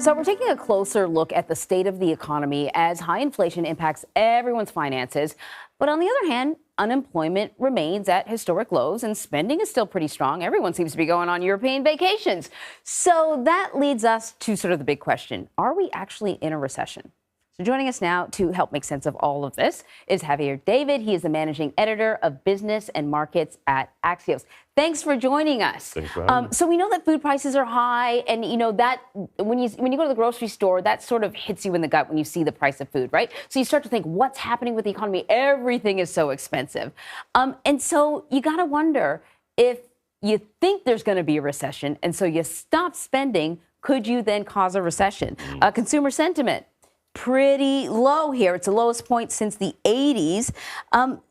So we're taking a closer look at the state of the economy as high inflation impacts everyone's finances. But on the other hand, unemployment remains at historic lows and spending is still pretty strong. Everyone seems to be going on European vacations. So that leads us to sort of the big question. Are we actually in a recession? So joining us now to help make sense of all of this is Javier David. He is the managing editor of business and markets at Axios. Thanks for joining us. Thanks for having me. So we know that food prices are high, and you know that when you go to the grocery store, that sort of hits you in the gut when you see the price of food, right? So you start to think, what's happening with the economy? Everything is so expensive, and so you got to wonder if you think there's going to be a recession, and so you stop spending. Could you then cause a recession? Consumer sentiment pretty low here. It's the lowest point since the 80s.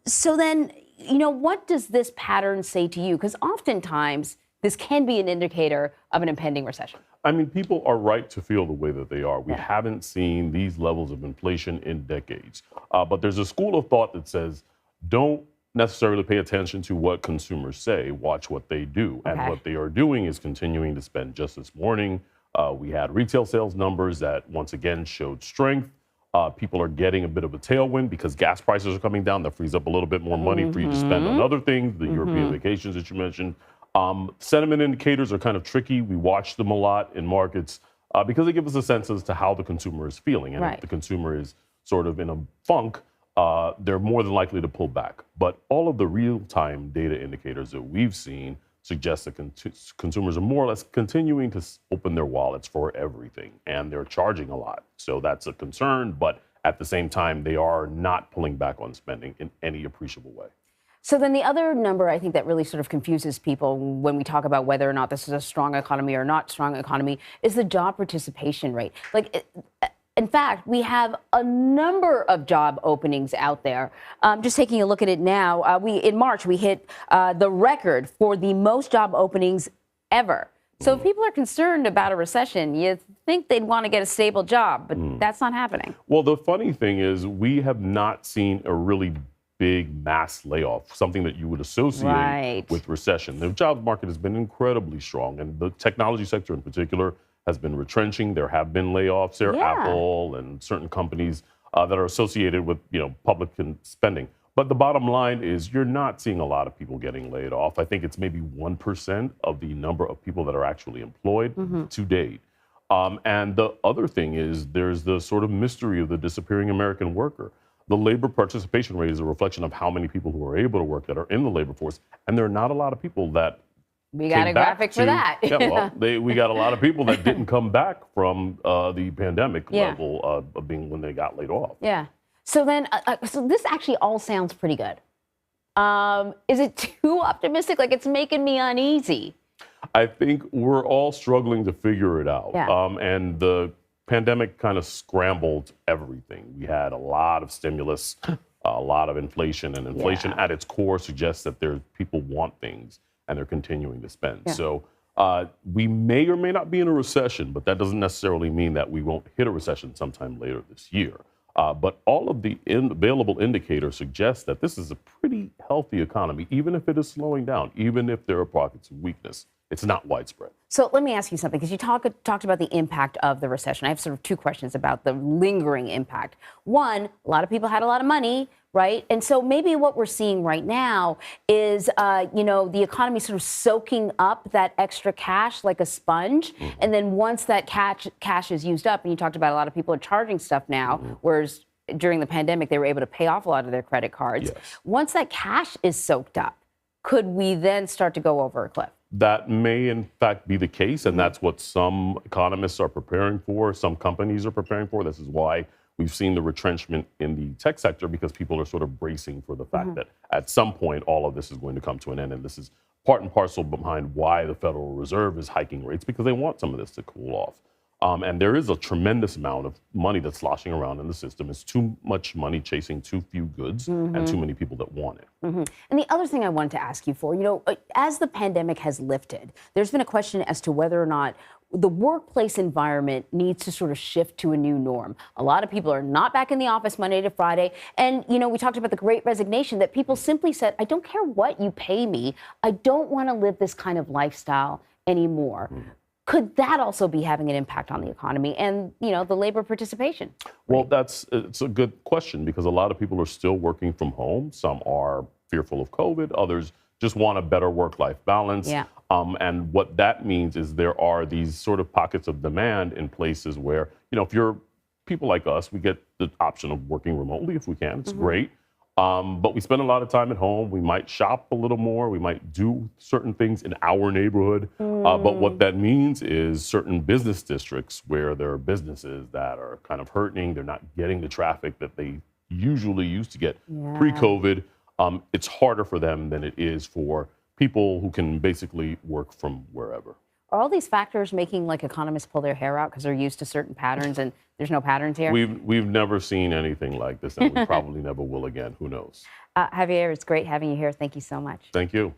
So then, you know, what does this pattern say to you? Because oftentimes this can be an indicator of an impending recession. I mean, people are right to feel the way that they are. We haven't seen these levels of inflation in decades. But there's a school of thought that says, don't necessarily pay attention to what consumers say, watch what they do. And what they are doing is continuing to spend. Just this morning, we had retail sales numbers that once again showed strength. People are getting a bit of a tailwind because gas prices are coming down. That frees up a little bit more money for you to spend on other things, the European vacations that you mentioned. Sentiment indicators are kind of tricky. We watch them a lot in markets because they give us a sense as to how the consumer is feeling. And if the consumer is sort of in a funk, they're more than likely to pull back. But all of the real-time data indicators that we've seen suggest that consumers are more or less continuing to open their wallets for everything, and they're charging a lot. So that's a concern, but at the same time, they are not pulling back on spending in any appreciable way. So then the other number I think that really sort of confuses people when we talk about whether or not this is a strong economy or not strong economy is the job participation rate. In fact, we have a number of job openings out there. Just taking a look at it now, in March, we hit the record for the most job openings ever. So if people are concerned about a recession, you think they'd want to get a stable job, but that's not happening. Well, the funny thing is we have not seen a really big mass layoff, something that you would associate with recession. The job market has been incredibly strong, and the technology sector in particular has been retrenching. There have been layoffs there, Apple and certain companies that are associated with, public spending. But the bottom line is you're not seeing a lot of people getting laid off. I think it's maybe 1% of the number of people that are actually employed to date. And the other thing is there's the sort of mystery of the disappearing American worker. The labor participation rate is a reflection of how many people who are able to work that are in the labor force. And there are not a lot of people that we got a graphic for that. We got a lot of people that didn't come back from the pandemic level of being when they got laid off. So then, so this actually all sounds pretty good. Is it too optimistic? Like, it's making me uneasy. I think we're all struggling to figure it out. And the pandemic kind of scrambled everything. We had a lot of stimulus, a lot of inflation, and inflation at its core suggests that people want things and they're continuing to spend. So we may or may not be in a recession, but that doesn't necessarily mean that we won't hit a recession sometime later this year. But all of the available indicators suggest that this is a pretty healthy economy, even if it is slowing down, even if there are pockets of weakness. It's not widespread. So let me ask you something, because you talked about the impact of the recession. I have sort of two questions about the lingering impact. One, a lot of people had a lot of money, right? And so maybe what we're seeing right now is, the economy sort of soaking up that extra cash like a sponge. And then once that cash is used up, and you talked about a lot of people are charging stuff now, whereas during the pandemic, they were able to pay off a lot of their credit cards. Once that cash is soaked up, could we then start to go over a cliff? That may, in fact, be the case, and that's what some economists are preparing for, some companies are preparing for. This is why we've seen the retrenchment in the tech sector, because people are sort of bracing for the fact that at some point all of this is going to come to an end, and this is part and parcel behind why the Federal Reserve is hiking rates, because they want some of this to cool off. And there is a tremendous amount of money that's sloshing around in the system. It's too much money chasing too few goods and too many people that want it. And the other thing I wanted to ask you for, as the pandemic has lifted, there's been a question as to whether or not the workplace environment needs to sort of shift to a new norm. A lot of people are not back in the office Monday to Friday. And, we talked about the Great Resignation, that people simply said, I don't care what you pay me. I don't want to live this kind of lifestyle anymore. Could that also be having an impact on the economy and, the labor participation? Well, it's a good question because a lot of people are still working from home. Some are fearful of COVID. Others just want a better work-life balance. Yeah. And what that means is there are these sort of pockets of demand in places where, if you're people like us, we get the option of working remotely if we can. It's great. But we spend a lot of time at home. We might shop a little more. We might do certain things in our neighborhood. But what that means is certain business districts where there are businesses that are kind of hurting. They're not getting the traffic that they usually used to get pre-COVID. It's harder for them than it is for people who can basically work from wherever. Are all these factors making economists pull their hair out because they're used to certain patterns and there's no patterns here? We've never seen anything like this, and we probably never will again. Who knows? Javier, it's great having you here. Thank you so much. Thank you.